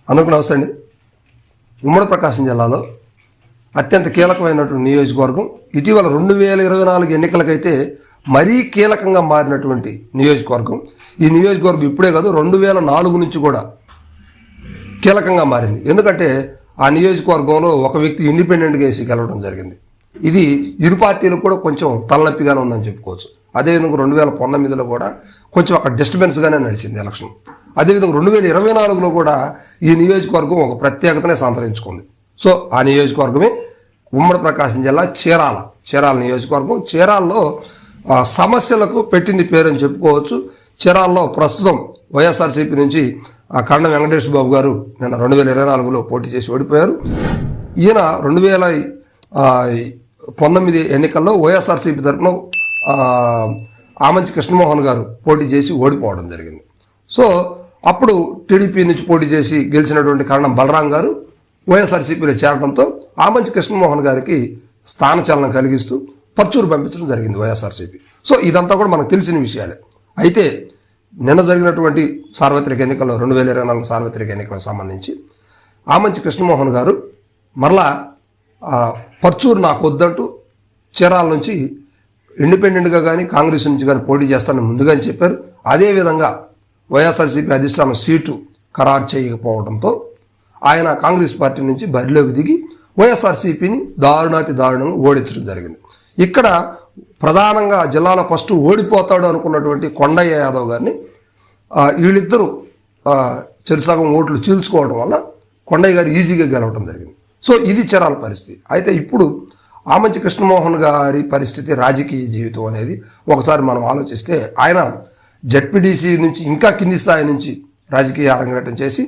అందరికీ నమస్తే అండి. ఉమ్మడి ప్రకాశం జిల్లాలో అత్యంత కీలకమైనటువంటి నియోజకవర్గం, ఇటీవల 2024 ఎన్నికలకైతే మరీ కీలకంగా మారినటువంటి నియోజకవర్గం. ఈ నియోజకవర్గం ఇప్పుడే కాదు, 2004 నుంచి కూడా కీలకంగా మారింది. ఎందుకంటే ఆ నియోజకవర్గంలో ఒక వ్యక్తి ఇండిపెండెంట్గా వేసి గెలవడం జరిగింది. ఇది ఇరు పార్టీలకు కూడా కొంచెం తలనొప్పిగానే ఉందని చెప్పుకోవచ్చు. అదేవిధంగా 2019లో కూడా కొంచెం అక్కడ డిస్టర్బెన్స్గానే నడిచింది ఎలక్షన్. అదేవిధంగా 2024లో కూడా ఈ నియోజకవర్గం ఒక ప్రత్యేకతనే సంతరించుకుంది. సో ఆ నియోజకవర్గమే ఉమ్మడి ప్రకాశం జిల్లా చీరాల నియోజకవర్గం. చీరాల్లో సమస్యలకు పెట్టింది పేరని చెప్పుకోవచ్చు. చీరాల్లో ప్రస్తుతం వైఎస్ఆర్సీపీ నుంచి కరణం వెంకటేష్ బాబు గారు నిన్న 2024లో పోటీ చేసి ఓడిపోయారు. ఈయన 2019 ఎన్నికల్లో వైఎస్ఆర్సీపీ తరఫున ఆమంచి కృష్ణమోహన్ గారు పోటీ చేసి ఓడిపోవడం జరిగింది. సో అప్పుడు టీడీపీ నుంచి పోటీ చేసి గెలిచినటువంటి కరణం బలరాం గారు వైఎస్ఆర్సీపీలో చేరడంతో ఆమంచి కృష్ణమోహన్ గారికి స్థానచలనం కలిగిస్తూ పర్చూరు పంపించడం జరిగింది వైఎస్ఆర్సీపీ. సో ఇదంతా కూడా మనకు తెలిసిన విషయాలే. అయితే నిన్న జరిగినటువంటి సార్వత్రిక ఎన్నికల్లో 2024 సార్వత్రిక ఎన్నికలకు సంబంధించి ఆమంచి కృష్ణమోహన్ గారు మరలా పర్చూరు నాకు వద్దంటూ చీరాల నుంచి ఇండిపెండెంట్గా కానీ కాంగ్రెస్ నుంచి కానీ పోటీ చేస్తానని ముందుగానే చెప్పారు. అదేవిధంగా వైఎస్ఆర్సీపీ అధిష్టానం సీటు ఖరారు చేయకపోవడంతో ఆయన కాంగ్రెస్ పార్టీ నుంచి బరిలోకి దిగి వైఎస్ఆర్సీపీని దారుణంగా ఓడించడం జరిగింది. ఇక్కడ ప్రధానంగా జిల్లాలో ఫస్ట్ ఓడిపోతాడు అనుకున్నటువంటి కొండయ్య యాదవ్ గారిని వీళ్ళిద్దరూ చెరుసగం ఓట్లు చీల్చుకోవడం వల్ల కొండయ్య గారు ఈజీగా గెలవడం జరిగింది. సో ఇది చీరాల పరిస్థితి. అయితే ఇప్పుడు ఆమంచి కృష్ణమోహన్ గారి పరిస్థితి, రాజకీయ జీవితం అనేది ఒకసారి మనం ఆలోచిస్తే ఆయన జెడ్పీటీసీ నుంచి ఇంకా కింది స్థాయి నుంచి రాజకీయ అరంగేట్రం చేసి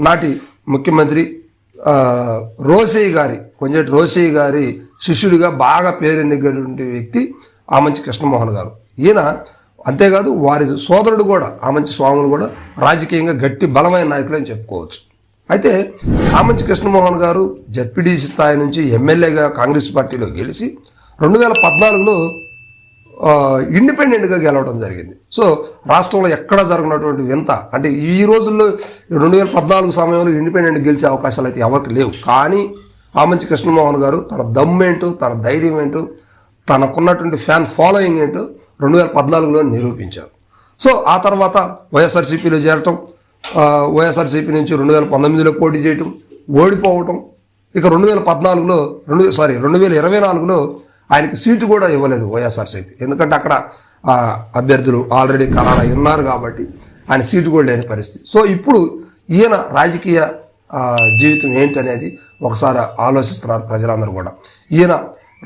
నాటి ముఖ్యమంత్రి కొంజటి రోసయ్య గారి శిష్యుడిగా బాగా పేరెన్నికటువంటి వ్యక్తి ఆమంచి కృష్ణమోహన్ గారు. ఈయన అంతేకాదు వారి సోదరుడు కూడా ఆమంచి స్వాములు కూడా రాజకీయంగా గట్టి బలమైన నాయకులు అని చెప్పుకోవచ్చు. అయితే ఆమంచి కృష్ణమోహన్ గారు జెడ్పీటీసీ స్థాయి నుంచి ఎమ్మెల్యేగా కాంగ్రెస్ పార్టీలో గెలిచి 2014లో ఇండిపెండెంట్గా గెలవడం జరిగింది. సో రాష్ట్రంలో ఎక్కడ జరగనటువంటి వింత, అంటే ఈ రోజుల్లో 2014 సమయంలో ఇండిపెండెంట్ గెలిచే అవకాశాలు అయితే ఎవరికి లేవు. కానీ ఆమంచి కృష్ణమోహన్ గారు తన దమ్మేంటో, తన ధైర్యం ఏంటో, తనకున్నటువంటి ఫ్యాన్ ఫాలోయింగ్ ఏంటో 2014లో నిరూపించారు. సో ఆ తర్వాత వైఎస్ఆర్సీపీలో చేరటం, వైఎస్ఆర్సీపీ నుంచి 2019లో పోటీ చేయటం, ఓడిపోవటం, ఇక 2024లో ఆయనకి సీటు కూడా ఇవ్వలేదు వైఎస్ఆర్సీపీ. ఎందుకంటే అక్కడ అభ్యర్థులు ఆల్రెడీ ఖరారు అయి ఉన్నారు కాబట్టి ఆయన సీటు కూడా లేని పరిస్థితి. సో ఇప్పుడు ఈయన రాజకీయ జీవితం ఏంటనేది ఒకసారి ఆలోచిస్తున్నారు ప్రజలందరూ కూడా. ఈయన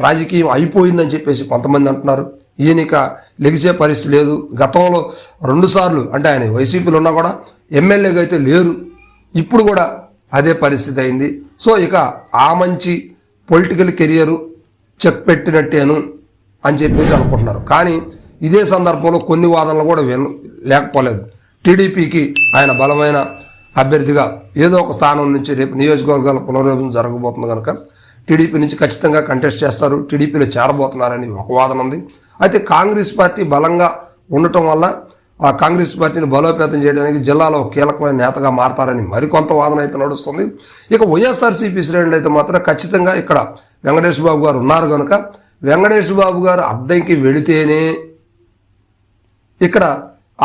రాజకీయం అయిపోయిందని చెప్పేసి కొంతమంది అంటున్నారు. ఈయనక లెగిసే పరిస్థితి లేదు. గతంలో 2 సార్లు అంటే ఆయన వైసీపీలో ఉన్నా కూడా ఎమ్మెల్యేగా అయితే లేరు. ఇప్పుడు కూడా అదే పరిస్థితి అయింది. సో ఇక ఆమంచి పొలిటికల్ కెరియరు చెక్ పెట్టినట్టేను అని చెప్పేసి అనుకుంటున్నారు. కానీ ఇదే సందర్భంలో కొన్ని వాదనలు కూడా లేకపోలేదు. టీడీపీకి ఆయన బలమైన అభ్యర్థిగా ఏదో ఒక స్థానం నుంచి రేపు నియోజకవర్గాల పునర్విభజన జరగబోతుంది కనుక టీడీపీ నుంచి ఖచ్చితంగా కంటెస్ట్ చేస్తారు, టీడీపీలో చేరబోతున్నారని ఒక వాదన ఉంది. అయితే కాంగ్రెస్ పార్టీ బలంగా ఉండటం వల్ల ఆ కాంగ్రెస్ పార్టీని బలోపేతం చేయడానికి జిల్లాలో కీలకమైన నేతగా మారతారని మరికొంత వాదన అయితే నడుస్తుంది. ఇక వైఎస్ఆర్సీపీ శ్రేణులు అయితే మాత్రం ఖచ్చితంగా ఇక్కడ వెంకటేష్ బాబు గారు ఉన్నారు కనుక వెంకటేష్ బాబు గారు అద్దెకి వెళితేనే ఇక్కడ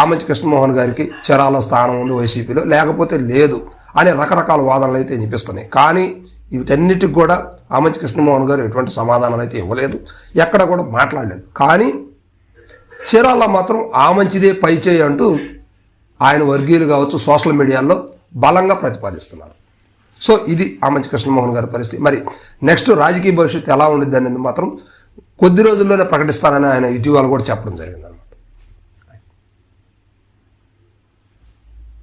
ఆమంచి కృష్ణమోహన్ గారికి చీరాల స్థానం ఉంది వైసీపీలో, లేకపోతే లేదు అనే రకరకాల వాదనలు అయితే వినిపిస్తున్నాయి. కానీ వీటన్నిటికి కూడా ఆమంచి కృష్ణమోహన్ గారు ఎటువంటి సమాధానాలు అయితే ఇవ్వలేదు, ఎక్కడ కూడా మాట్లాడలేదు. కానీ చీరాల్లో మాత్రం ఆమంచిదే పైచేయి అంటూ ఆయన వర్గీయులు కావచ్చు సోషల్ మీడియాలో బలంగా ప్రతిపాదిస్తున్నారు. సో ఇది ఆమంచి కృష్ణమోహన్ గారి పరిస్థితి. మరి నెక్స్ట్ రాజకీయ భవిష్యత్తు ఎలా ఉండిద్ది అనేది మాత్రం కొద్ది రోజుల్లోనే ప్రకటిస్తానని ఆయన ఇటీవల కూడా చెప్పడం జరిగింది.